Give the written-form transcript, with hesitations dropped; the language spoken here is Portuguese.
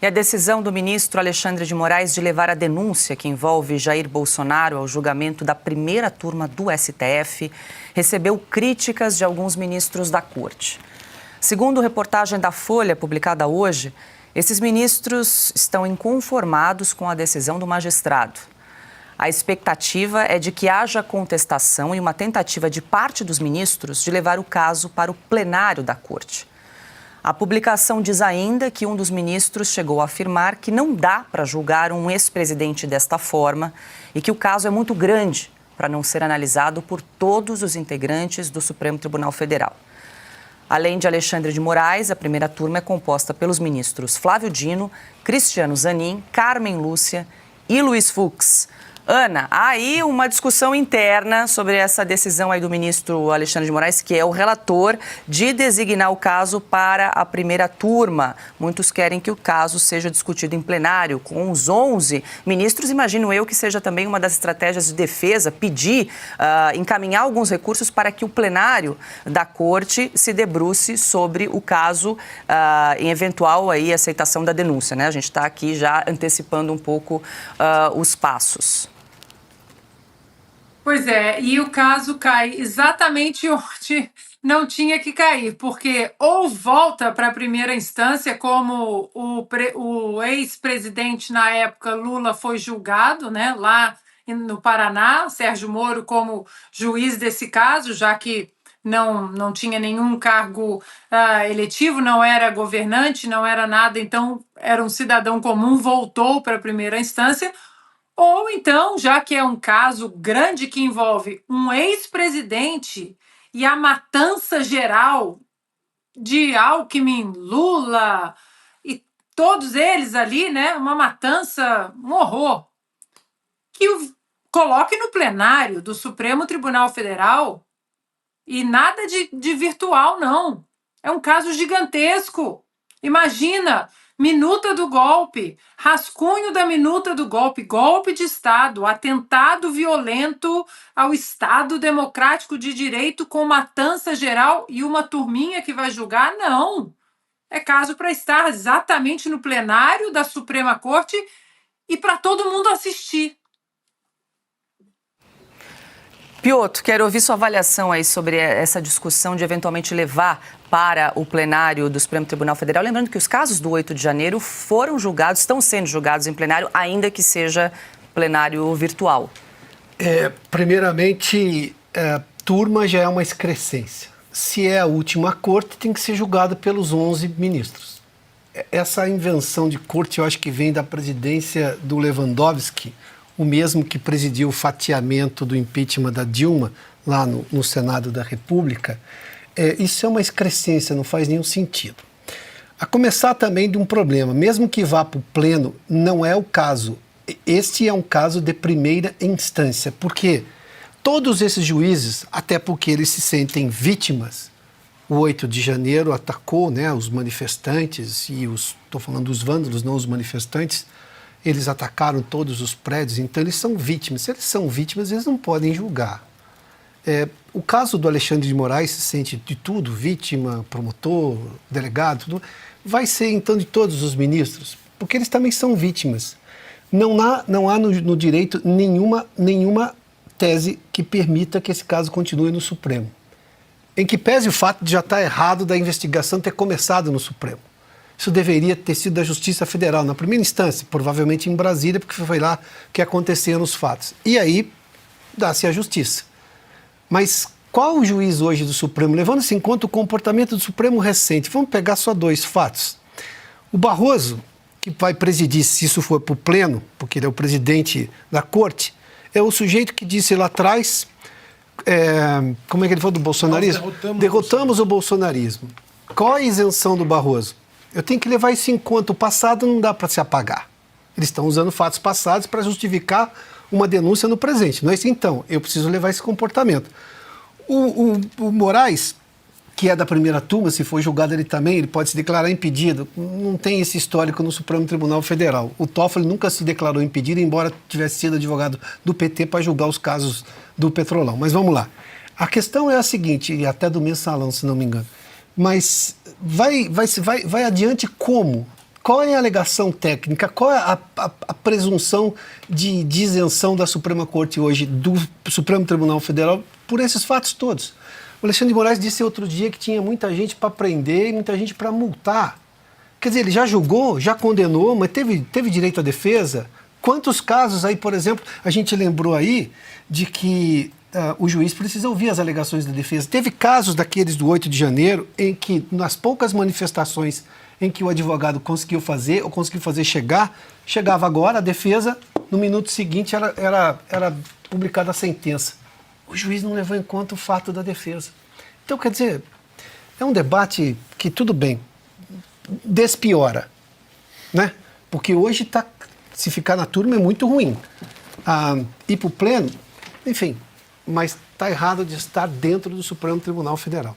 E a decisão do ministro Alexandre de Moraes de levar a denúncia que envolve Jair Bolsonaro ao julgamento da primeira turma do STF recebeu críticas de alguns ministros da Corte. Segundo reportagem da Folha, publicada hoje, esses ministros estão inconformados com a decisão do magistrado. A expectativa é de que haja contestação e uma tentativa de parte dos ministros de levar o caso para o plenário da Corte. A publicação diz ainda que um dos ministros chegou a afirmar que não dá para julgar um ex-presidente desta forma e que o caso é muito grande para não ser analisado por todos os integrantes do Supremo Tribunal Federal. Além de Alexandre de Moraes, a primeira turma é composta pelos ministros Flávio Dino, Cristiano Zanin, Carmen Lúcia e Luiz Fux. Ana, há aí uma discussão interna sobre essa decisão aí do ministro Alexandre de Moraes, que é o relator, de designar o caso para a primeira turma. Muitos querem que o caso seja discutido em plenário com os 11 ministros. Imagino eu que seja também uma das estratégias de defesa, pedir, encaminhar alguns recursos para que o plenário da Corte se debruce sobre o caso em eventual aí aceitação da denúncia, né? A gente está aqui já antecipando um pouco os passos. Pois é, e o caso cai exatamente onde não tinha que cair, porque ou volta para a primeira instância, como o ex-presidente na época, Lula, foi julgado, né, lá no Paraná, Sérgio Moro como juiz desse caso, já que não tinha nenhum cargo eletivo, não era governante, não era nada, então era um cidadão comum, voltou para a primeira instância. Ou então, já que é um caso grande que envolve um ex-presidente e a matança geral de Alckmin, Lula e todos eles ali, né, uma matança, um horror, que coloque no plenário do Supremo Tribunal Federal e nada de virtual, não. É um caso gigantesco. Imagina, minuta do golpe, rascunho da minuta do golpe, golpe de Estado, atentado violento ao Estado democrático de direito com matança geral e uma turminha que vai julgar? Não. É caso para estar exatamente no plenário da Suprema Corte e para todo mundo assistir. Piotr, quero ouvir sua avaliação aí sobre essa discussão de eventualmente levar para o plenário do Supremo Tribunal Federal. Lembrando que os casos do 8 de janeiro foram julgados, estão sendo julgados em plenário, ainda que seja plenário virtual. Primeiramente, turma já é uma excrescência. Se é a última corte, tem que ser julgada pelos 11 ministros. Essa invenção de corte, eu acho que vem da presidência do Lewandowski, o mesmo que presidiu o fatiamento do impeachment da Dilma, lá no Senado da República. Isso é uma excrescência, não faz nenhum sentido. A começar também de um problema, mesmo que vá para o pleno, não é o caso. Este é um caso de primeira instância, porque todos esses juízes, até porque eles se sentem vítimas, o 8 de janeiro atacou, né, os manifestantes, e estou falando dos vândalos, não os manifestantes, eles atacaram todos os prédios, então eles são vítimas. Se eles são vítimas, eles não podem julgar. O caso do Alexandre de Moraes se sente de tudo, vítima, promotor, delegado, tudo, vai ser então de todos os ministros, porque eles também são vítimas. Não há no direito nenhuma tese que permita que esse caso continue no Supremo. Em que pese o fato de já estar errado da investigação ter começado no Supremo. Isso deveria ter sido da Justiça Federal, na primeira instância, provavelmente em Brasília, porque foi lá que aconteceram os fatos. E aí, dá-se a justiça. Mas qual o juiz hoje do Supremo, levando-se em conta o comportamento do Supremo recente? Vamos pegar só 2 fatos. O Barroso, que vai presidir, se isso for para o pleno, porque ele é o presidente da Corte, é o sujeito que disse lá atrás, como é que ele falou do bolsonarismo? Derrotamos o bolsonarismo. Qual a isenção do Barroso? Eu tenho que levar isso em conta. O passado não dá para se apagar. Eles estão usando fatos passados para justificar uma denúncia no presente. Não é isso, então. Eu preciso levar esse comportamento. O Moraes, que é da primeira turma, se for julgado ele também, ele pode se declarar impedido. Não tem esse histórico no Supremo Tribunal Federal. O Toffoli nunca se declarou impedido, embora tivesse sido advogado do PT para julgar os casos do Petrolão. Mas vamos lá. A questão é a seguinte, e até do Mensalão, se não me engano. Mas vai adiante como? Qual é a alegação técnica? Qual é a presunção de isenção da Suprema Corte hoje, do Supremo Tribunal Federal, por esses fatos todos? O Alexandre de Moraes disse outro dia que tinha muita gente para prender e muita gente para multar. Quer dizer, ele já julgou, já condenou, mas teve direito à defesa? Quantos casos aí, por exemplo, a gente lembrou aí de que o juiz precisa ouvir as alegações da defesa. Teve casos daqueles do 8 de janeiro em que, nas poucas manifestações em que o advogado conseguiu fazer chegava agora, a defesa, no minuto seguinte era publicada a sentença. O juiz não levou em conta o fato da defesa. Então, quer dizer, é um debate que, tudo bem, despiora, né? Porque hoje, se ficar na turma, é muito ruim. Ir para o pleno, enfim, mas está errado de estar dentro do Supremo Tribunal Federal.